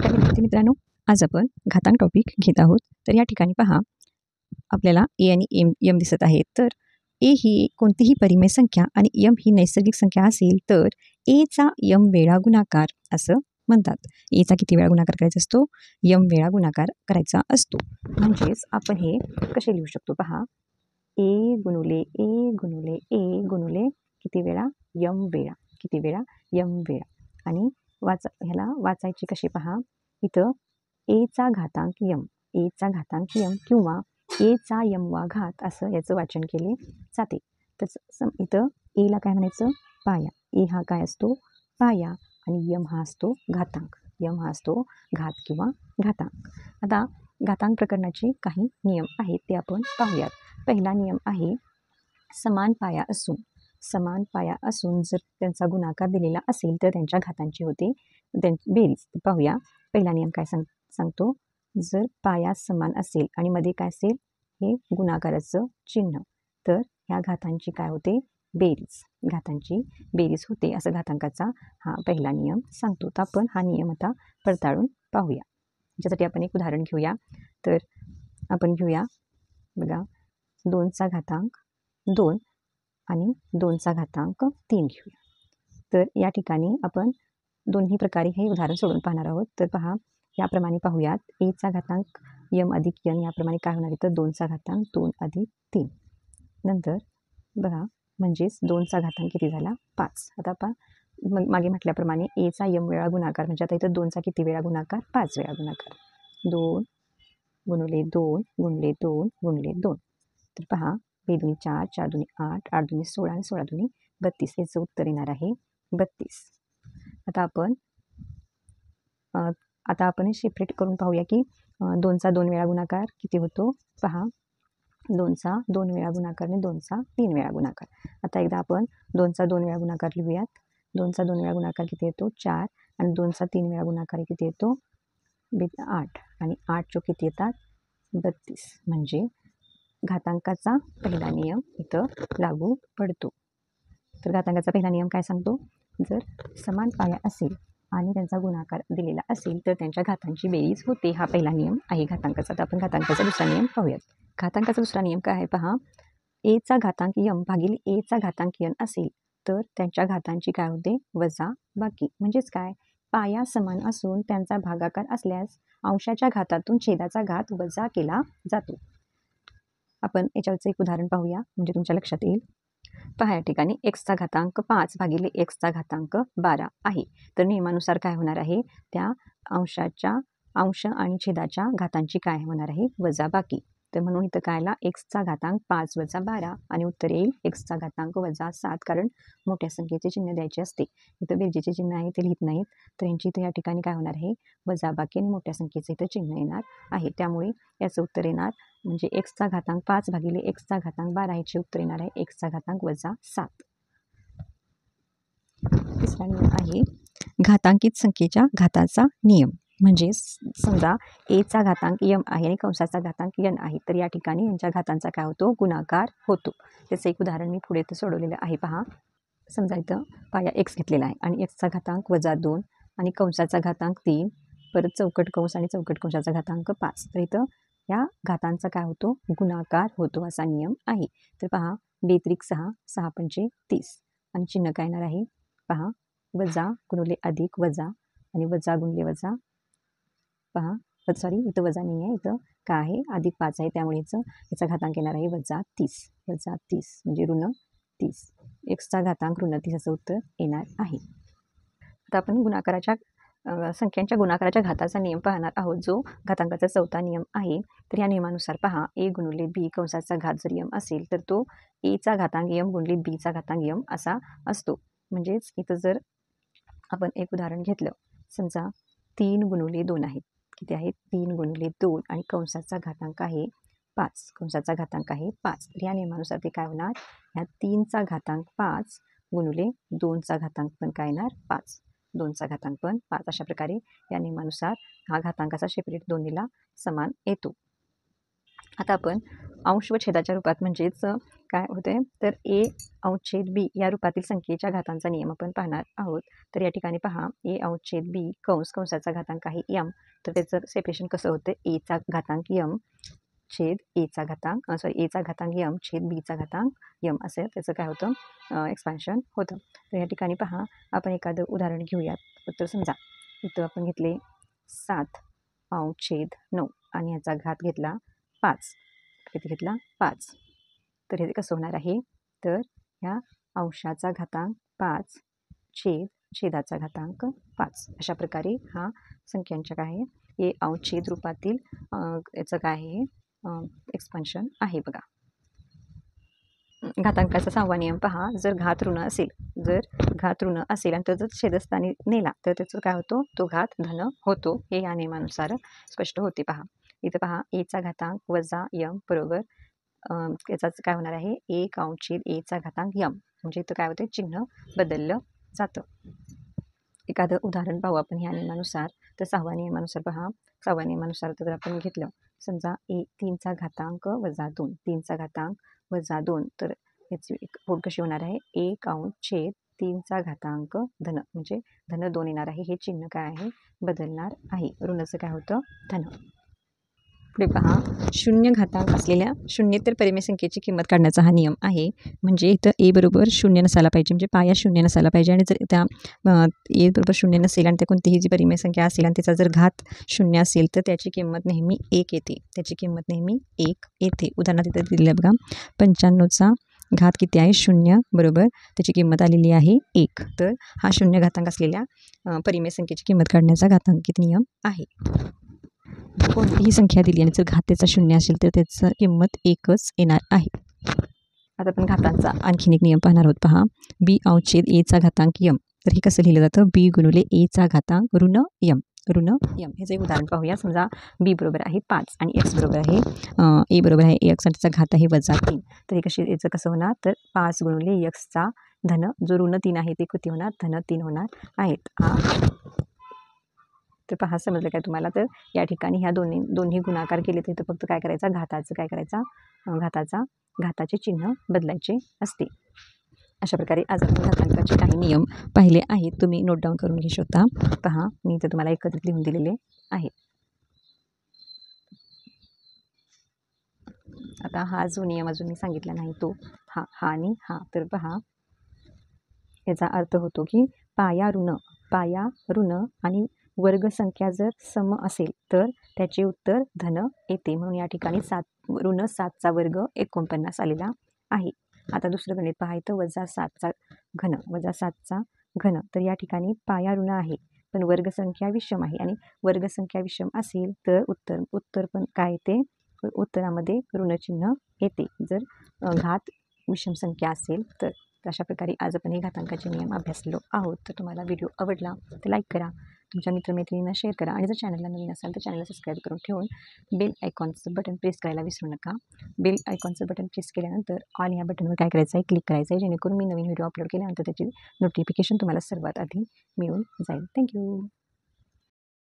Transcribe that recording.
नमस्कार विद्यार्थी मित्रांनो, आज आपण घातांक टॉपिक घेत आहोत. तर या ठिकाणी पहा, आपल्याला ए आणि एम दिसत आहेत. तर ए ही कोणतीही परिमेय संख्या आणि एम ही नैसर्गिक संख्या असेल तर एचा एम वेळा गुणाकार असं म्हणतात. एचा किती वेळा गुणाकार करायचा असतो? एम वेळा गुणाकार करायचा असतो. म्हणजेच आपण हे कसे लिहू शकतो पहा, ए गुणुले ए गुणुले किती वेळा? एम वेळा. किती वेळा? एम वेळा. आणि ह्याला वाचायची कशी पहा, इथं एचा घातांक एम किंवा एचा एमवा घात असं याचं वाचन केले जाते. तर इथं एला काय म्हणायचं? पाया. ए हा काय असतो? पाया. आणि यम हा असतो घातांक. यम हा असतो घात किंवा घातांक. आता घातांक प्रकरणाचे काही नियम आहेत ते आपण पाहूयात. पहिला नियम आहे, समान पाया असून जर त्यांचा गुणाकार दिलेला असेल तर त्यांच्या घातांची होते बेरीज. पाहूया, पहिला नियम काय सांगतो, जर पाया समान असेल आणि मध्ये काय असेल? हे गुणाकाराचं चिन्ह, तर ह्या घातांची काय होते? बेरीज. घातांची बेरीज होते असं घातांकाचा हा पहिला नियम सांगतो. तर आपण हा नियम आता पडताळून पाहूया. ज्यासाठी आपण एक उदाहरण घेऊया. तर आपण घेऊया बघा, 2चा घातांक 2 आणि 2चा घातांक 3 घेऊया. तर या ठिकाणी आपण दोन्ही प्रकारे हे उदाहरण सोडून पाहणार आहोत. तर पहा, याप्रमाणे पाहूयात, एचा घातांक यम अधिक यन याप्रमाणे काय होणार आहे? तर 2चा घातांक 2 अधिक 3. नंतर बघा, म्हणजेच 2चा घातांक किती झाला? 5. आता आपण मागे म्हटल्याप्रमाणे एचा यम वेळा गुणाकार, म्हणजे आता इथं 2चा किती वेळा गुणाकार? 5 वेळा गुणाकार. 2 गुणुले 2 गुणले 2 गुणले 2. तर पहा, 2 दुनी 4, 4 दुनी 8, 8 दुनी 16 आणि 16 दुनी 32. याचं उत्तर येणार आहे 32. आता आपण सेपरेट करून पाहूया की 2चा 2 वेळा गुणाकार किती होतो? पहा, 2चा 2 वेळा गुणाकार आणि 2चा 3 वेळा गुणाकार. आता एकदा आपण 2चा 2 वेळा गुणाकार लिहूयात. 2चा 2 वेळा गुणाकार किती येतो? 4. आणि 2चा 3 वेळा गुणाकार किती येतो? 8. आणि 8 जो किती येतात? 32. म्हणजे घातांकाचा पहिला नियम इथं लागू पडतो. तर घातांकाचा पहिला नियम काय सांगतो? जर समान पाया असेल आणि त्यांचा गुणाकार दिलेला असेल तर त्यांच्या घातांची बेरीज होते. हा पहिला नियम आहे घातांकाचा. तर आपण घातांकाचा दुसरा नियम पाहूयात. घातांकाचा दुसरा नियम काय आहे पहा, एचा घातांक यम भागिले एचा घातांक यन असेल तर त्यांच्या घातांची काय होते? वजा बाकी. म्हणजेच काय? पाया समान असून त्यांचा भागाकार असल्यास अंशाच्या घातातून छेदाचा घात वजा केला जातो. आपण याच्यावरचं एक उदाहरण पाहूया, म्हणजे तुमच्या लक्षात येईल. पहा, या ठिकाणी एक्सचा घातांक 5 भागिले एक्सचा घातांक 12 आहे. तर नियमानुसार काय होणार आहे? त्या अंश आणि छेदाच्या घातांची काय होणार आहे? वजा बाकी. तर म्हणून इथं काय आला? एक्सचा घातांक 5 वजा 12 आणि उत्तर येईल एक्सचा घातांक वजा 7. कारण मोठ्या संख्येचे चिन्ह द्यायचे असते. इथं बेरजेचे चिन्ह आहे ते लिहित नाहीत, तर यांची इथं या ठिकाणी काय होणार आहे? वजा बाकी आणि मोठ्या संख्येचं इथं चिन्ह येणार आहे. त्यामुळे याचं उत्तर येणार म्हणजे एक्सचा घातांक 5 भागिले एक्सचा घातांक 12 याचे उत्तर येणार आहे एक्सचा घातांक वजा 7. तिसरा नियम आहे घातांकित संख्येच्या घाताचा नियम. म्हणजे समजा एचा घातांक यम आहे आणि कंसाचा घातांक यन आहे, तर या ठिकाणी यांच्या घातांचा काय होतो? गुणाकार होतो. त्याचं एक उदाहरण मी पुढे इथं सोडवलेलं आहे. पहा, समजा इथं पाया एक्स घेतलेला आहे आणि एक्सचा घातांक वजा 2 आणि कंसाचा घातांक 3, परत चौकट कंस आणि चौकट कंसाचा घातांक 5. तर इथं या घातांचा काय होतो? गुणाकार होतो असा नियम आहे. तर पहा, 2×6 6 पंचे 30 आणि चिन्ह काय येणार आहे? पहा, वजा गुणुले अधिक वजा आणि वजा गुणले वजा. पहा, सॉरी, इथं वजा नाही आहे, इथं काय आहे? अधिक 5 आहे. त्यामुळे याचा घातांक येणार आहे वजा 30. वजा 30 म्हणजे ऋण 30. एक्सचा घातांक ऋण 30 असं उत्तर येणार आहे. आता आपण संख्यांच्या गुणाकाराच्या घाताचा नियम पाहणार आहोत, जो घातांकाचा चौथा नियम आहे. तर या नियमानुसार पहा, ए गुणुले बी कंसाचा घात जर यम असेल तर तो एचा घातांक यम गुणले बीचा घातांक यम असा असतो. म्हणजेच इथं जर आपण एक उदाहरण घेतलं, समजा 3 गुणुले 2 आहेत. किती आहेत? 3 गुणुले 2 आणि कंसाचा घातांक आहे 5. कंसाचा घातांक आहे 5. तर या नियमानुसार ते काय होणार? ह्या 3चा घातांक 5 गुणुले 2चा घातांक पण काय येणार? 5. 2चा घातांक पण 5. अशा प्रकारे या नियमानुसार हा घातांकाचा सेपरेट दोन्हीला समान येतो. आता आपण अंश व छेदाच्या रूपात, म्हणजेच काय होते तर ए अंशछेद बी या रूपातील संख्येच्या घातांचा नियम आपण पाहणार आहोत. तर या ठिकाणी पहा ए अंशछेद बी कंसाचा घातांक आहे यम, तर त्याचं सेपरेशन कसं होतं एचा घातांक यम छेद एचा घातांक एचा घातांक यम छेद बीचा घातांक यम असं त्याचं काय होतं एक्सपान्शन होतं. तर या ठिकाणी पहा आपण एखादं उदाहरण घेऊयात. तर समजा इथं आपण घेतले 7/9 आणि याचा घात घेतला 5. किती घेतला 5. तर हे कसं होणार आहे तर ह्या अंशाचा घातांक 5 छेदाचा घातांक 5 अशा प्रकारे हा संख्यांच्या काय आहे हे अंशछेद रूपातील याचं काय आहे एक्सपान्शन आहे बघा. घातांकाचा 6वा नियम पहा जर घात ऋण असेल आणि तो जर छेदस्थानी नेला तर त्याचं काय होतो तो घात धन होतो. हे या नियमानुसार स्पष्ट होते. पहा इथं पहा एचा घातांक वजा यम बरोबर याचाच काय होणार आहे 1/छेद एचा घातांक यम, म्हणजे इथं काय होते चिन्ह बदललं जातं. एखादं उदाहरण पाहू आपण ह्या नियमानुसार. तर 6व्या नियमानुसार पहा 6व्या नियमानुसार जर आपण घेतलं समजा 3चा घातांक वजा 2 3चा घातांक वजा 2 तर याची फोड कशी होणार आहे 1/छेद 3चा घातांक धन, म्हणजे धन 2 येणार आहे. हे चिन्ह काय आहे बदलणार आहे. ऋणाचं काय होतं धन. पुढे पहा शून्य घातांक असलेल्या शून्येतर परिमेय संख्येची किंमत काढण्याचा हा नियम आहे. म्हणजे इथं ए बरोबर 0 नसायला पाहिजे, म्हणजे पाया 0 नसायला पाहिजे. आणि जर त्या ए बरोबर 0 नसेल आणि त्या कोणतीही जी परिमेय संख्या असेल आणि त्याचा जर घात 0 असेल तर त्याची किंमत नेहमी 1 येते. उदाहरणार्थ इथं दिलेलं बघा 95चा घात किती आहे 0 बरोबर त्याची किंमत आलेली आहे 1. तर हा शून्य घातांक असलेल्या परिमेय संख्येची किंमत काढण्याचा घातांकित नियम आहे. कोणतीही संख्या दिली आणि जर घात त्याचा 0 असेल तर त्याचं किंमत 1च येणार आहे. आता आपण घातांचा आणखीन एक नियम पाहणार आहोत. पहा बी अंशछेद एचा घातांक यम, तर हे कसं लिहिलं जातं बी गुणिले एचा घातांक ऋण यम. ह्याचं एक उदाहरण पाहूया. समजा बी बरोबर आहे 5 आणि एक्स बरोबर आहे ए बरोबर आहे एक्स आणि त्याचा घात आहे -3. तर हे याचं कसं होणार तर 5 गुणिले एक्सचा धन जो ऋण 3 आहे ते किती होणार धन 3 होणार आहेत. तर पहा समजलं काय तुम्हाला. तर या ठिकाणी ह्या दोन्ही गुणाकार केले तर इथं फक्त काय करायचा घाताचं काय करायचा घाताचे चिन्ह बदलायचे असते. अशा प्रकारे आज आपण घातांकाचे काही नियम पाहिले आहेत. तुम्ही नोट डाऊन करून घेऊ शकता. पहा मी इथं तुम्हाला एकत्रित लिहून दिलेले आहे. आता हा जो नियम अजून मी सांगितला नाही तो हा आणि हा. तर पहा याचा अर्थ होतो की पाया ऋण आणि वर्गसंख्या जर सम असेल तर त्याचे उत्तर धन येते. म्हणून या ठिकाणी ऋण 7चा वर्ग 49 आलेला आहे. आता दुसरं गणित पाहायचं वजा 7चा घन. तर या ठिकाणी पाया ऋण आहे पण वर्गसंख्या विषम आहे आणि वर्गसंख्या विषम असेल तर उत्तर पण काय येते उत्तरामध्ये ऋणचिन्ह येते जर घात विषम संख्या असेल तर. अशा प्रकारे आज आपण हे घातांकाचे नियम अभ्यासलो आहोत. तर तुम्हाला व्हिडिओ आवडला तर लाईक करा, तुमच्या मित्रमैत्रिणींना शेअर करा आणि जर चॅनलला नवीन असाल तर चॅनलला सबस्क्राईब करून ठेवून बेल आयकॉनचं बटन प्रेस करायला विसरू नका. बेल आयकॉनचं बटन प्रेस केल्यानंतर ऑल ह्या बटनवर काय करायचं आहे क्लिक करायचं आहे जेणेकरून मी नवीन व्हिडिओ अपलोड केल्यानंतर त्याची नोटिफिकेशन तुम्हाला सर्वात आधी मिळून जाईल. थँक्यू.